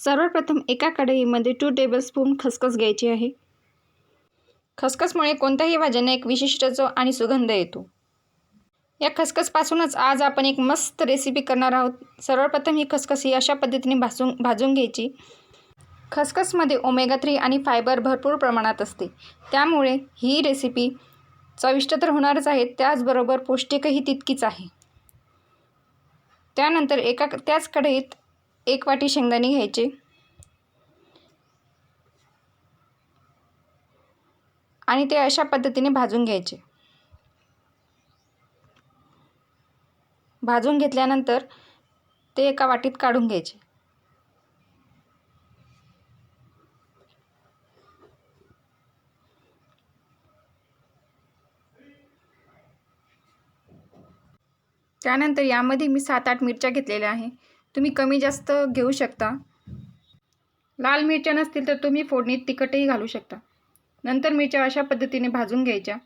सर्वप्रथम एका कढईमध्ये 2 टेबलस्पून खसखस घ्यायची आहे। खसखसमुळे कोणत्याही भाज्यांना एक विशिष्ट चव आणि सुगंध येतो। या खसखसपासूनच आज आपण एक मस्त रेसिपी करणार आहोत। सर्वप्रथम ही खसखस अशा पद्धतीने भाजून घ्यायची। खसखसमध्ये ओमेगा 3 आणि फायबर भरपूर प्रमाणात असते, त्यामुळे ही रेसिपी चविष्ट तर होणारच आहे, त्याचबरोबर पौष्टिकही तितकीच आहे। त्यानंतर त्याच कढईत 1 वाटी शेंगदाणे घ्यायचे आणि ते अशा पद्धतीने भाजून घ्यायचे। भाजून घेतल्यानंतर ते एका वाटीत काढून घ्यायचे। त्यानंतर यामध्ये मी 7-8 मिरच्या घेतलेल्या आहे। तुम्ही कमी जास्त घेऊ शकता। लाल मिरच्या नसतील तर तुम्ही फोडणीत तिखटही घालू शकता। नंतर मिरच्या अशा पद्धतीने भाजून घ्यायच्या।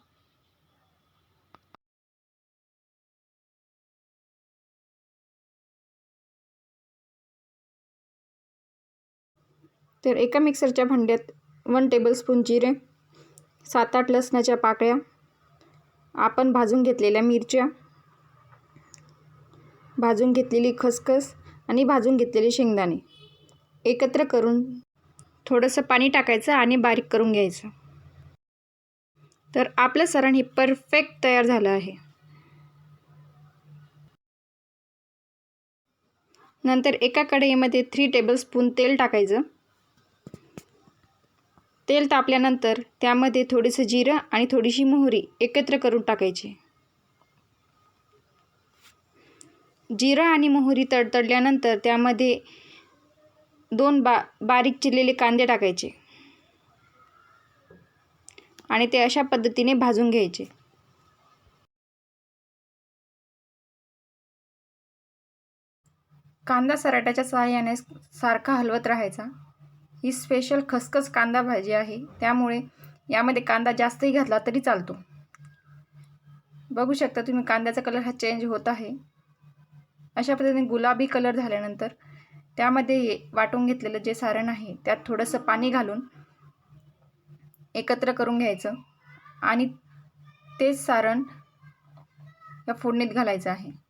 तर एका मिक्सरच्या भांड्यात 1 टेबलस्पून जिरे, 7-8 लसणाच्या पाकळ्या, आपण भाजून घेतलेल्या मिरच्या, भाजून घेतलेली खसखस आणि भाजून घेतलेले शेंगदाणे एकत्र करून थोडंसं पाणी टाकायचं आणि बारीक करून घ्यायचं। तर आपलं सारण हे परफेक्ट तयार झालं आहे। नंतर एका कढईमध्ये 3 टेबलस्पून तेल टाकायचं। तेल तापल्यानंतर त्यामध्ये थोडंसं जिरं आणि थोडीशी मोहरी एकत्र करून टाकायची। जिरं आणि मोहरी तडतडल्यानंतर त्यामध्ये 2 बारीक चिरलेले कांदे टाकायचे आणि ते अशा पद्धतीने भाजून घ्यायचे। कांदा सराट्याच्या सहाय्याने सारखा हलवत राहायचा। ही स्पेशल खसखस कांदा भाजी आहे, त्यामुळे यामध्ये कांदा जास्तही घातला तरी चालतो। बघू शकता तुम्ही कांद्याचा कलर हा चेंज होत आहे। अशा पद्धतीने गुलाबी कलर झाल्यानंतर त्यामध्ये वाटून घेतलेलं जे सारण आहे त्यात थोडंसं पाणी घालून एकत्र करून घ्यायचं आणि तेच सारण या फोडणीत घालायचं आहे।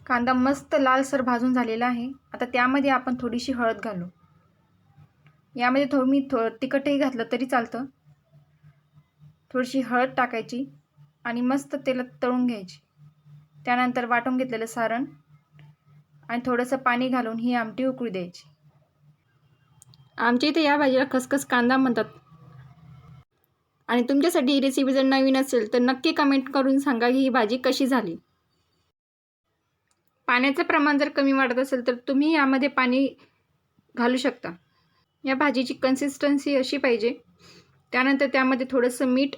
कांदा मस्त लालसर भाजून झालेला आहे। आता त्यामध्ये आपण थोडीशी हळद घालू। यामध्ये मी तिखटही घातलं तरी चालतं। थोडीशी हळद टाकायची आणि मस्त तेलात तळून घ्यायची। त्यानंतर वाटून घेतलेलं सारण आणि थोडंसं पाणी घालून ही आमटी उकळू द्यायची। आमच्या इथे या भाजीला खसखस कांदा म्हणतात। आणि तुमच्यासाठी ही रेसिपी जर नवीन असेल तर नक्की कमेंट करून सांगा की ही भाजी कशी झाली। पाण्याचं प्रमाण जर कमी वाटत असेल तर तुम्ही यामध्ये पाणी घालू शकता। या भाजीची कन्सिस्टन्सी अशी पाहिजे। त्यानंतर त्यामध्ये थोडंसं मीठ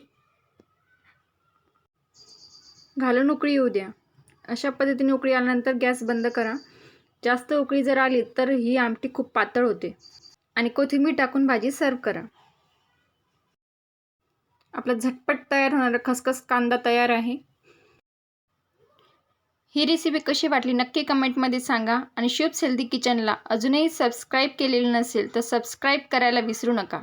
घालून उकळी येऊ द्या। अशा पद्धतीने उकळी आल्यानंतर गॅस बंद करा। जास्त उकळी जर आली तर ही आमटी खूप पातळ होते आणि कोथिंबीर टाकून भाजी सर्व करा। आपला झटपट तयार होणारा खसखस कांदा तयार आहे। ही रेसिपी कशी वाटली नक्की कमेंटमध्ये सांगा आणि शुभ हेल्दी किचनला अजूनही सबस्क्राईब केलेलं नसेल तर सबस्क्राईब करायला विसरू नका।